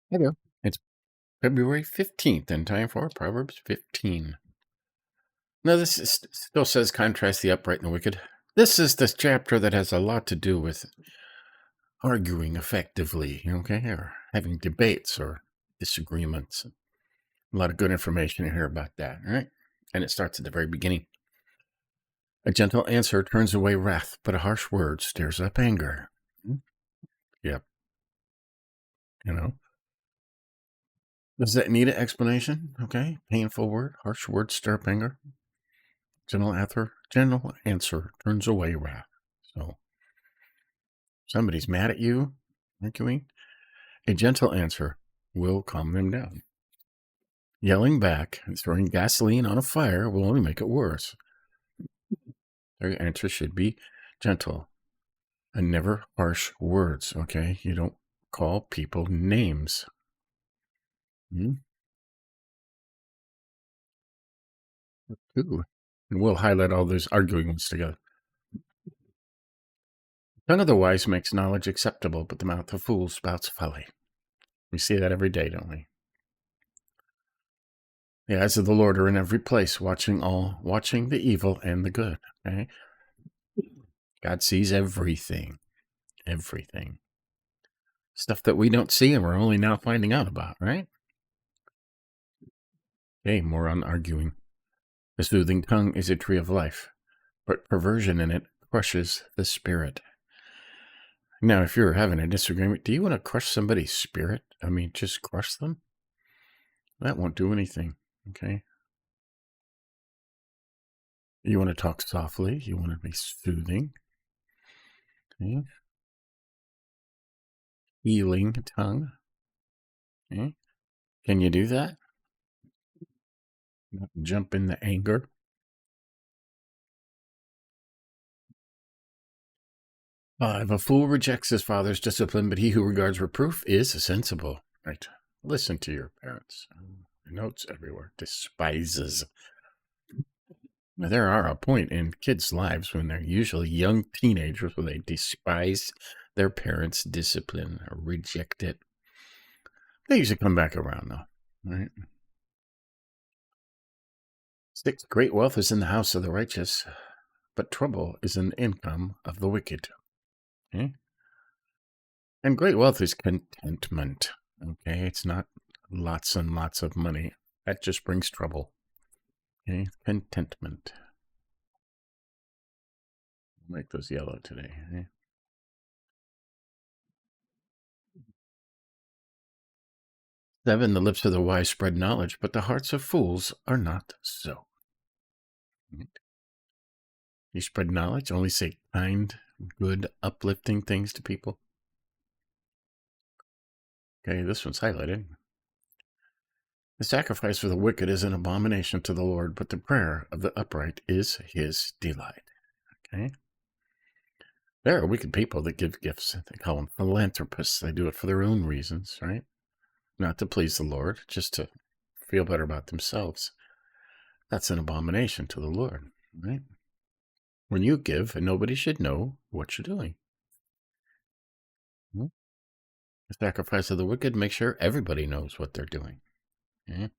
Hey there. It's February 15th and time for Proverbs 15. Now, still says contrast the upright and the wicked. This is the chapter that has a lot to do with arguing effectively, okay, or having debates or disagreements. A lot of good information in here about that, all right? And it starts at the very beginning. A gentle answer turns away wrath, but a harsh word stirs up anger. Yep. You know, does that need an explanation? Okay. Painful word, harsh word, stir up anger. Gentle answer turns away wrath. So somebody's mad at you, arguing. A gentle answer will calm them down. Yelling back and throwing gasoline on a fire will only make it worse. Their answer should be gentle and never harsh words, okay? You don't call people names. Ooh. And we'll highlight all those arguing ones together. The tongue of the wise makes knowledge acceptable, but the mouth of fools spouts folly. We see that every day, don't we? The eyes of the Lord are in every place, watching the evil and the good. Okay? God sees everything. Stuff that we don't see and we're only now finding out about, right? Okay, more on arguing. The soothing tongue is a tree of life, but perversion in it crushes the spirit. Now, if you're having a disagreement, do you want to crush somebody's spirit? I mean, just crush them? That won't do anything, okay? You want to talk softly. You want to be soothing. Okay? Healing tongue. Okay? Can you do that? Not jump in the anger. If a fool rejects his father's discipline, but he who regards reproof is sensible. Right. Listen to your parents. Notes everywhere. Despises. Now, there are a point in kids' lives when they're usually young teenagers where they despise their parents' discipline or reject it. They usually come back around, though. Right. 6, great wealth is in the house of the righteous, but trouble is in the income of the wicked. Okay? And great wealth is contentment. Okay? It's not lots and lots of money. That just brings trouble. Okay? Contentment. I'll make those yellow today. Okay? 7, the lips of the wise spread knowledge, but the hearts of fools are not so. You spread knowledge, only say kind, good, uplifting things to people. Okay, this one's highlighted. The sacrifice for the wicked is an abomination to the Lord, but the prayer of the upright is his delight. Okay? There are wicked people that give gifts. They call them philanthropists. They do it for their own reasons, right? Not to please the Lord, just to feel better about themselves. That's an abomination to the Lord, right? When you give, nobody should know what you're doing. The sacrifice of the wicked, make sure everybody knows what they're doing. Okay?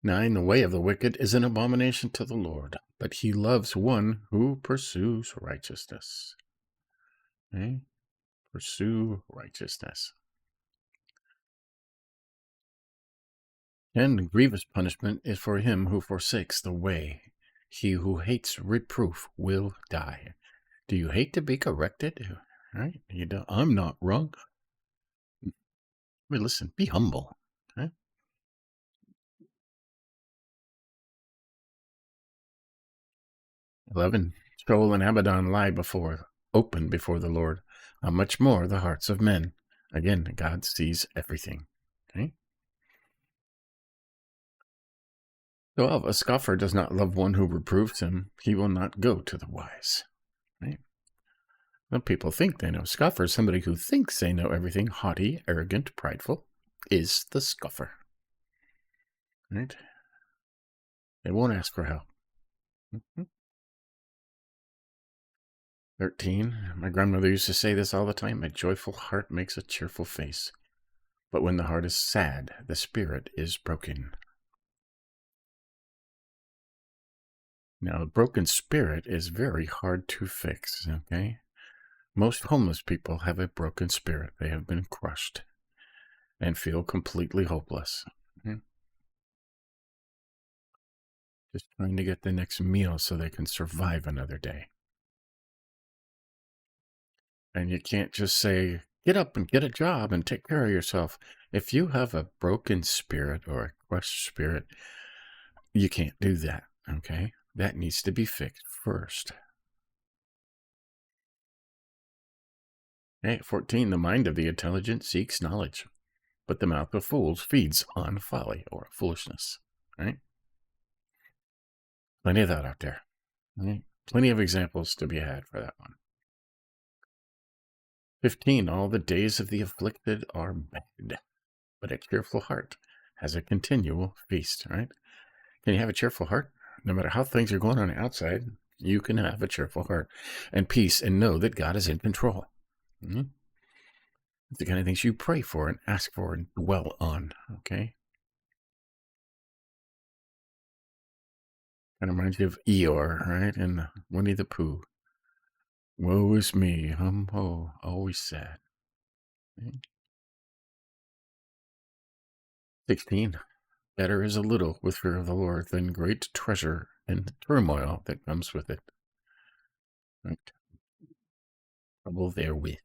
9, the way of the wicked is an abomination to the Lord, but he loves one who pursues righteousness. Okay? Pursue righteousness. And grievous punishment is for him who forsakes the way. He who hates reproof will die. Do you hate to be corrected? Right? You don't. I'm not wrong. Listen, be humble. Okay? 11, Sheol and Abaddon lie open before the Lord. How much more the hearts of men. Again, God sees everything. Okay? 12, a scoffer does not love one who reproves him. He will not go to the wise. Right? Well, people think they know. Scoffer is somebody who thinks they know everything. Haughty, arrogant, prideful is the scoffer. Right? They won't ask for help. 13. My grandmother used to say this all the time: a joyful heart makes a cheerful face. But when the heart is sad, the spirit is broken. Now, a broken spirit is very hard to fix, okay? Most homeless people have a broken spirit. They have been crushed and feel completely hopeless. Okay? Just trying to get the next meal so they can survive another day. And you can't just say, get up and get a job and take care of yourself. If you have a broken spirit or a crushed spirit, you can't do that, okay? That needs to be fixed first. Okay, 14, the mind of the intelligent seeks knowledge, but the mouth of fools feeds on folly or foolishness, right? Plenty of that out there, right? Plenty of examples to be had for that one. 15, all the days of the afflicted are bad, but a cheerful heart has a continual feast, right? Can you have a cheerful heart? No matter how things are going on outside, you can have a cheerful heart and peace and know that God is in control. Mm-hmm. It's the kind of things you pray for and ask for and dwell on, okay? Kind of reminds you of Eeyore, right? In Winnie the Pooh. Woe is me, hum-ho, always sad. Right? 16. Better is a little with fear of the Lord than great treasure and the turmoil that comes with it. Right? Trouble therewith.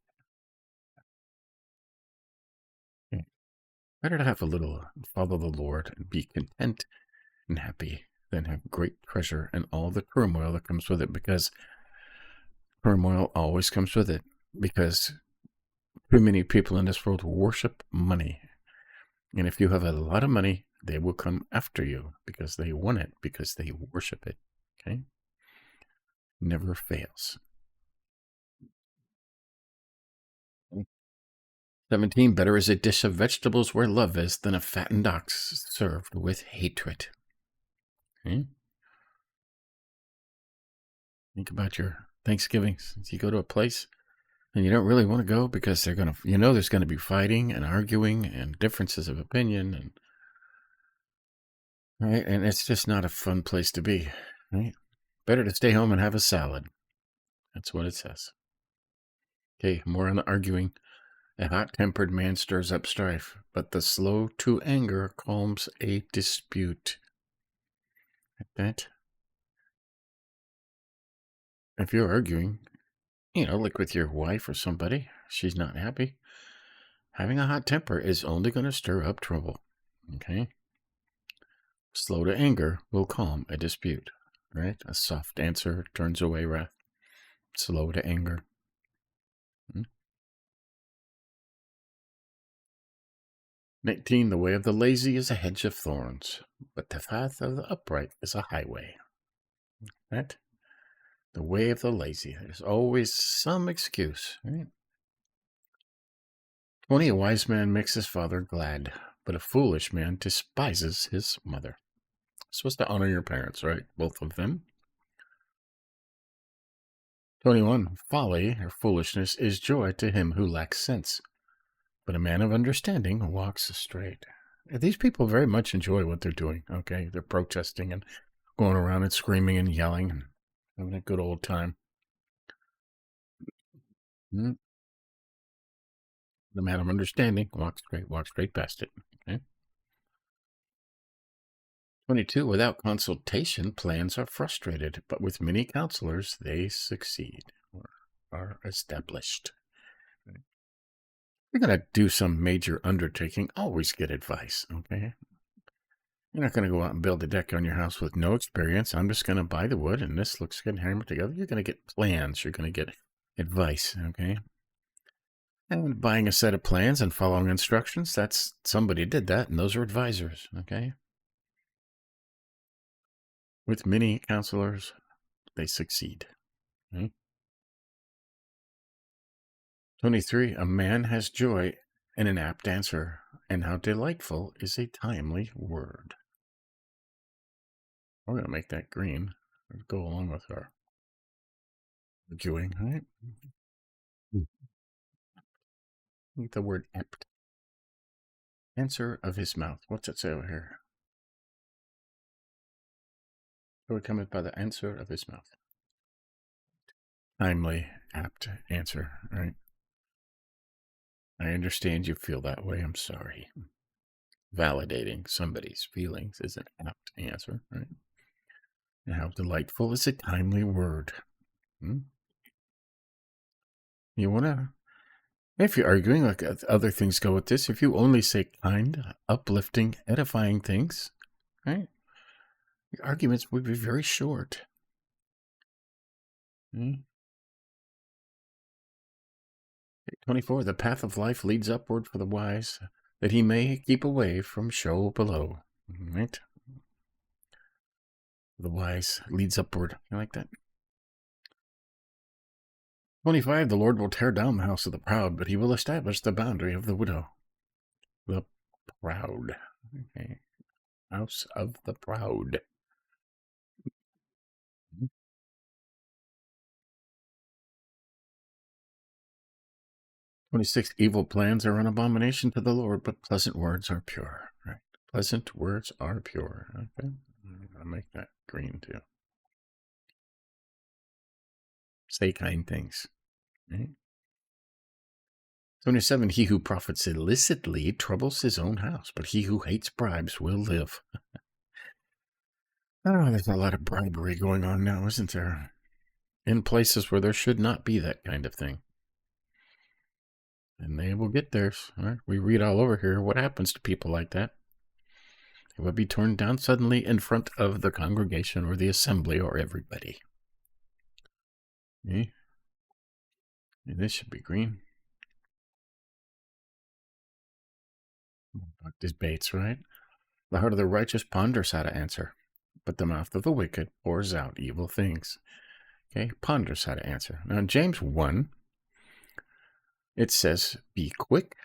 Okay. Better to have a little, follow the Lord, and be content and happy than have great treasure and all the turmoil that comes with it, because turmoil always comes with it, because too many people in this world worship money. And if you have a lot of money, they will come after you because they want it, because they worship it. Okay? Never fails. 17, better is a dish of vegetables where love is than a fattened ox served with hatred. Okay? Think about your Thanksgivings. You go to a place and you don't really want to go because they're going to, there's going to be fighting and arguing and differences of opinion, and right, and it's just not a fun place to be, right? Better to stay home and have a salad. That's what it says. Okay, more on the arguing. A hot-tempered man stirs up strife, but the slow to anger calms a dispute. Like that. If you're arguing, like with your wife or somebody, she's not happy, having a hot temper is only going to stir up trouble. Okay? Slow to anger will calm a dispute, right? A soft answer turns away wrath. Slow to anger. 19, the way of the lazy is a hedge of thorns, but the path of the upright is a highway. Right? The way of the lazy. There's always some excuse, right? 20, a wise man makes his father glad, but a foolish man despises his mother. You're supposed to honor your parents, right? Both of them. 21, folly or foolishness is joy to him who lacks sense, but a man of understanding walks straight. These people very much enjoy what they're doing, okay? They're protesting and going around and screaming and yelling and having a good old time. The man of understanding walks straight past it. Okay? 22, without consultation, plans are frustrated, but with many counselors, they succeed or are established. If you're going to do some major undertaking, always get advice, okay? You're not going to go out and build a deck on your house with no experience. I'm just going to buy the wood, and this looks good, hammer together. You're going to get plans. You're going to get advice, okay? And buying a set of plans and following instructions, that's somebody did that, and those are advisors, okay? With many counselors, they succeed. Okay? 23, a man has joy in an apt answer, and how delightful is a timely word. We're going to make that green. Let's go along with her. arguing, right? Look at the word apt. Answer of his mouth. What's it say over here? Overcometh by the answer of his mouth. Timely, apt answer, right? I understand you feel that way. I'm sorry. Validating somebody's feelings is an apt answer, right? And how delightful is a timely word. You want to, if you're arguing, like other things go with this, if you only say kind, uplifting, edifying things, right? Your arguments would be very short. 24, the path of life leads upward for the wise, that he may keep away from show below. Right? The wise leads upward. You like that? 25, the Lord will tear down the house of the proud, but he will establish the boundary of the widow. The proud. Okay. House of the proud. 26, evil plans are an abomination to the Lord, but pleasant words are pure. Right? Pleasant words are pure. Okay. I'll make that green too. Say kind things. Right? 27, he who profits illicitly troubles his own house, but he who hates bribes will live. Oh, there's a lot of bribery going on now, isn't there? In places where there should not be that kind of thing. And they will get theirs. Right? We read all over here what happens to people like that. It will be torn down suddenly in front of the congregation or the assembly or everybody. Okay. And this should be green. Debates, right? The heart of the righteous ponders how to answer, but the mouth of the wicked pours out evil things. Okay, ponders how to answer. Now in James 1, it says, be quick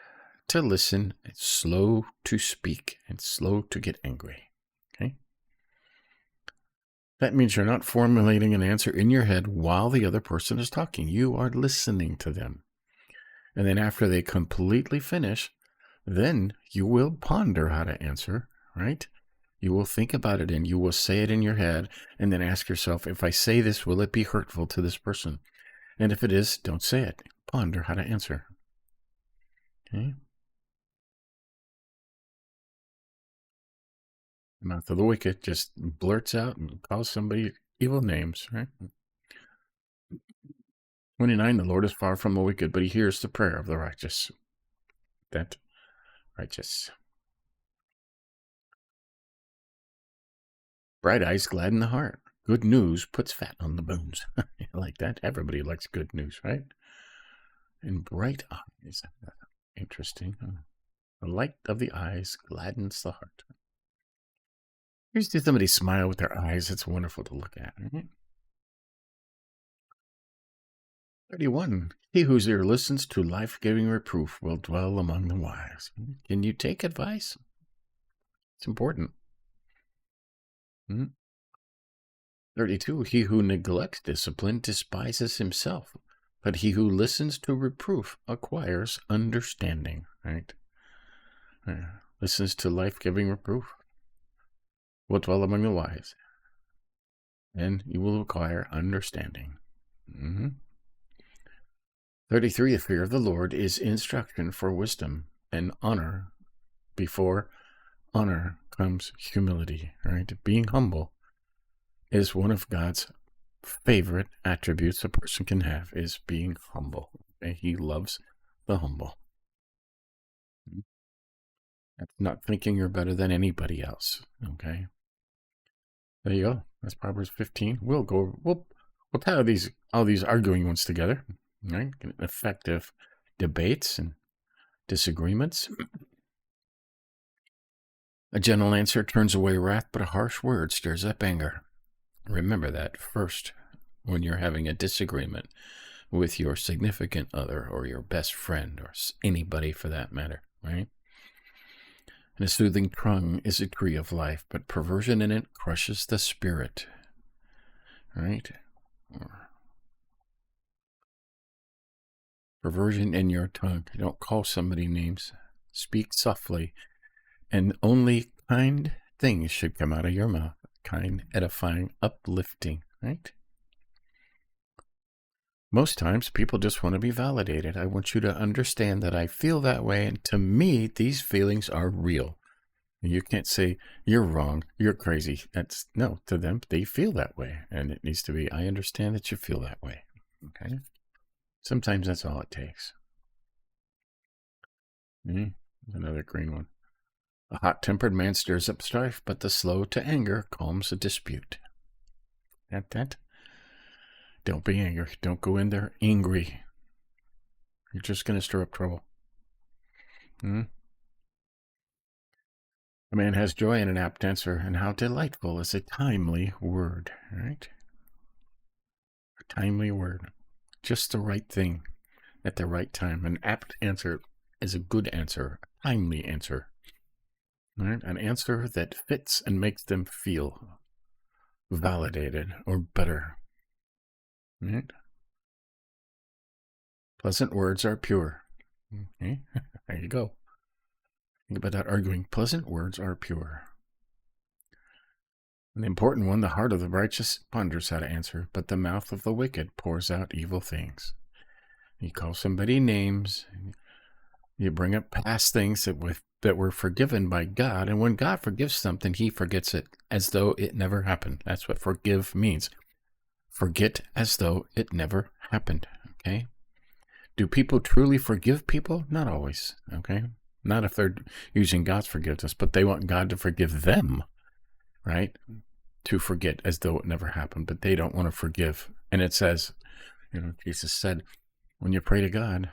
to listen and slow to speak and slow to get angry. Okay? That means you're not formulating an answer in your head while the other person is talking. You are listening to them. And then after they completely finish, then you will ponder how to answer, right? You will think about it and you will say it in your head and then ask yourself, if I say this, will it be hurtful to this person? And if it is, don't say it. Ponder how to answer. Okay? The mouth of the wicked just blurts out and calls somebody evil names, right? 29, the Lord is far from the wicked, but he hears the prayer of the righteous. That righteous. Bright eyes gladden the heart. Good news puts fat on the bones. Like that. Everybody likes good news, right? And bright eyes. Interesting. The light of the eyes gladdens the heart. You see somebody smile with their eyes. It's wonderful to look at, right? 31. He whose ear listens to life-giving reproof will dwell among the wise. Can you take advice? It's important. 32. He who neglects discipline despises himself, but he who listens to reproof acquires understanding. Right? Listens to life-giving reproof will dwell among the wise, and you will acquire understanding. 33. The fear of the Lord is instruction for wisdom, and honor. Before honor comes humility. Right? Being humble is one of God's favorite attributes a person can have, is being humble. Okay? He loves the humble. That's not thinking you're better than anybody else. Okay? There you go. That's Proverbs 15. We'll tie all these arguing ones together. Right? Effective debates and disagreements. A gentle answer turns away wrath, but a harsh word stirs up anger. Remember that first when you're having a disagreement with your significant other or your best friend or anybody for that matter, right? And a soothing tongue is a tree of life, but perversion in it crushes the spirit, right? Perversion in your tongue. Don't call somebody names. Speak softly, and only kind things should come out of your mouth. Kind, edifying, uplifting, right? Most times people just want to be validated. I want you to understand that I feel that way, and to me, these feelings are real. You can't say, you're wrong, you're crazy. No, to them, they feel that way. And it needs to be, I understand that you feel that way. Okay? Sometimes that's all it takes. Another green one. A hot-tempered man stirs up strife, but the slow to anger calms a dispute. That. Don't be angry. Don't go in there angry. You're just going to stir up trouble. A man has joy in an apt answer, and how delightful is a timely word, right? A timely word. Just the right thing at the right time. An apt answer is a good answer, a timely answer. Right? An answer that fits and makes them feel validated or better. Right? Pleasant words are pure. Okay? There you go. Think about that arguing. Pleasant words are pure. And the important one, the heart of the righteous ponders how to answer, but the mouth of the wicked pours out evil things. You call somebody names. You bring up past things that were forgiven by God. And when God forgives something, he forgets it as though it never happened. That's what forgive means. Forget as though it never happened. Okay? Do people truly forgive people? Not always. Okay? Not if they're using God's forgiveness, but they want God to forgive them, right? To forget as though it never happened, but they don't want to forgive. And it says, Jesus said, when you pray to God,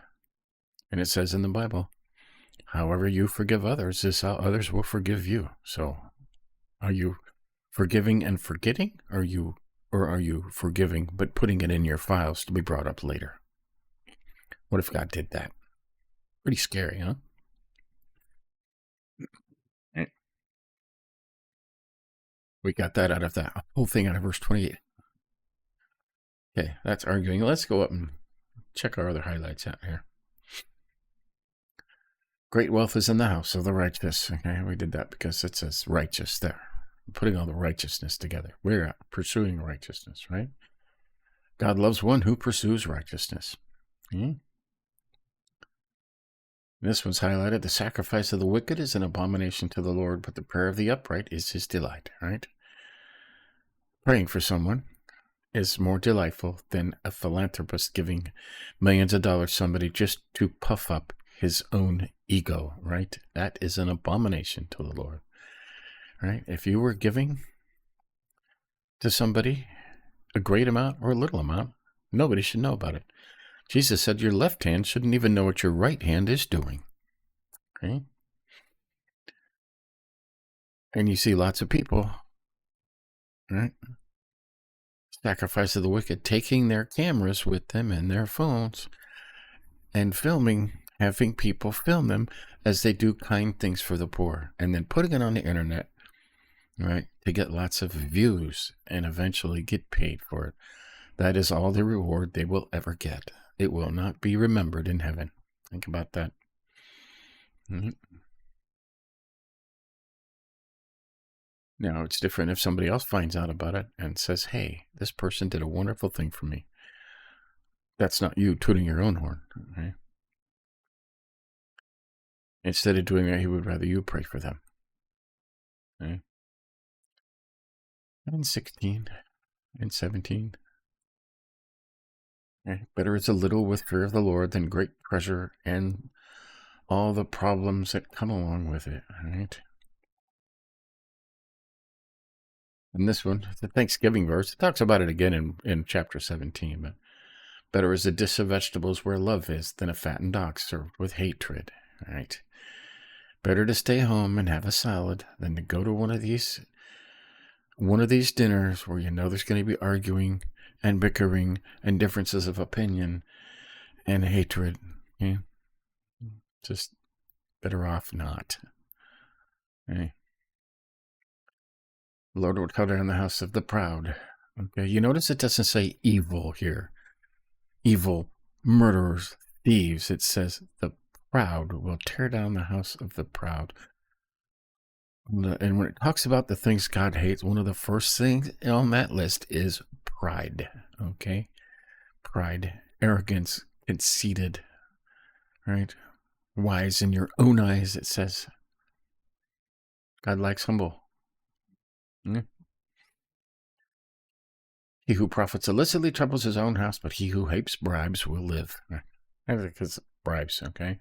and it says in the Bible, however you forgive others is how others will forgive you. So are you forgiving and forgetting? Or are you forgiving but putting it in your files to be brought up later? What if God did that? Pretty scary, huh? We got that out of that whole thing out of verse 28. Okay, that's arguing. Let's go up and check our other highlights out here. Great wealth is in the house of the righteous. Okay, we did that because it says righteous there. Putting all the righteousness together. We're pursuing righteousness, right? God loves one who pursues righteousness. This one's highlighted. The sacrifice of the wicked is an abomination to the Lord, but the prayer of the upright is his delight, right? Praying for someone is more delightful than a philanthropist giving millions of dollars to somebody just to puff up his own ego, right? That is an abomination to the Lord, right? If you were giving to somebody a great amount or a little amount, nobody should know about it. Jesus said your left hand shouldn't even know what your right hand is doing. Okay? And you see lots of people, right? Sacrifice of the wicked, taking their cameras with them and their phones and filming, having people film them as they do kind things for the poor, and then putting it on the internet, right, to get lots of views and eventually get paid for it. That is all the reward they will ever get. It will not be remembered in heaven. Think about that. Now, it's different if somebody else finds out about it and says, hey, this person did a wonderful thing for me. That's not you tooting your own horn. Okay? Instead of doing that, he would rather you pray for them. Okay? And 16 and 17. Okay? Better is a little with fear of the Lord than great treasure and all the problems that come along with it. Right? And this one, the Thanksgiving verse, it talks about it again in chapter 17. But better is a dish of vegetables where love is than a fattened ox served with hatred. Right? Better to stay home and have a salad than to go to one of these dinners where you know there's going to be arguing and bickering and differences of opinion and hatred. Okay? Just better off not. Okay? The Lord will cut down the house of the proud. Okay, you notice it doesn't say evil here. Evil, murderers, thieves. It says, the proud will tear down the house of the proud. And when it talks about the things God hates, one of the first things on that list is pride. Okay? Pride, arrogance, conceited, right? Wise in your own eyes, it says. God likes humble. Yeah. He who profits illicitly troubles his own house, but he who hates bribes will live. Because bribes, okay?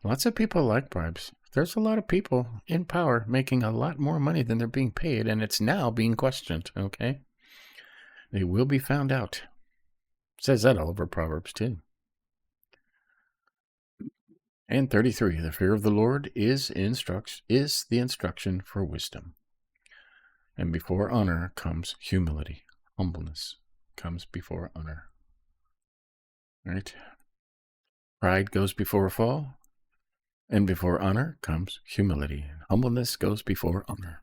Lots of people like bribes. There's a lot of people in power making a lot more money than they're being paid, and it's now being questioned, okay? They will be found out. It says that all over Proverbs, too. And 33, the fear of the Lord is the instruction for wisdom. And before honor comes humility. Humbleness comes before honor. Right? Pride goes before a fall, and before honor comes humility. Humbleness goes before honor.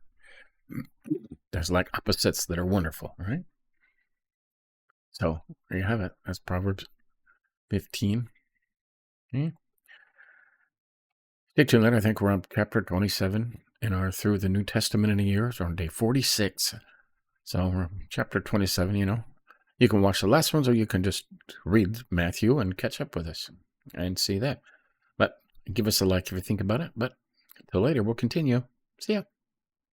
There's like opposites that are wonderful, right? So there you have it. That's Proverbs 15. Okay. Stay tuned later. I think we're on chapter 27 and are through the New Testament in a year. So on day 46. So we're on chapter 27, You can watch the last ones, or you can just read Matthew and catch up with us and see that. But give us a like if you think about it. But until later, we'll continue. See ya.